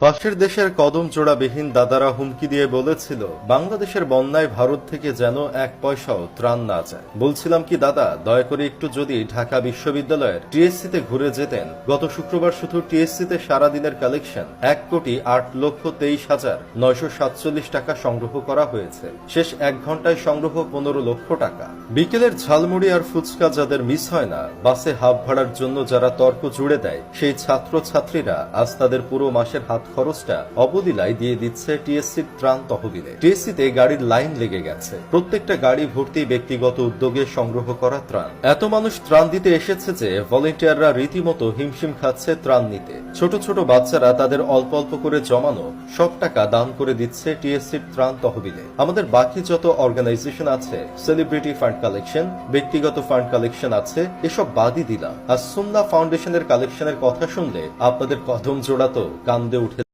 পাশের দেশের কদম জোড়াবিহীন দাদারা হুমকি দিয়ে বলেছিল বাংলাদেশের বন্যায় ভারত থেকে যেন এক পয়সাও ত্রাণ না যায়। বলছিলাম কি দাদা, দয়া করে একটু যদি ঢাকা বিশ্ববিদ্যালয়ের টিএসসিতে ঘুরে যেতেন। গত শুক্রবার শুধু টিএসসিতে সারাদিনের কালেকশন 1,08,23,947 টাকা সংগ্রহ করা হয়েছে। শেষ 1 ঘন্টায় সংগ্রহ 15 লক্ষ টাকা। বিকেলের ঝালমুড়ি আর ফুচকা যাদের মিস হয় না, বাসে হাফ ভাড়ার জন্য যারা তর্ক জুড়ে দেয়, সেই ছাত্রছাত্রীরা আজ তাদের পুরো মাসের হাত খরচটা অবদিলায় দিয়ে দিচ্ছে টিএসসির ত্রাণ তহবিলে। টিএসসিতে গাড়ির লাইন লেগে গেছে। প্রত্যেকটা গাড়ি ভর্তি ব্যক্তিগত উদ্যোগে সংগ্রহ করা ত্রাণ। এত মানুষ ত্রাণ দিতে এসেছে যে ভলেন্টিয়াররা রীতিমতো হিমশিম খাচ্ছে ত্রাণ নিতে। ছোট ছোট বাচ্চারা তাদের অল্প অল্প করে জমানো সব টাকা দান করে দিচ্ছে টিএসসির ত্রাণ তহবিলে। আমাদের বাকি যত অর্গানাইজেশন আছে, সেলিব্রিটি ফান্ড কালেকশন, ব্যক্তিগত ফান্ড কালেকশন আছে, এসব বাদই দিলাম। আর সুন্নাহ ফাউন্ডেশনের কালেকশনের কথা শুনলে আপনাদের কদম জোড়া তো কান্দে উঠে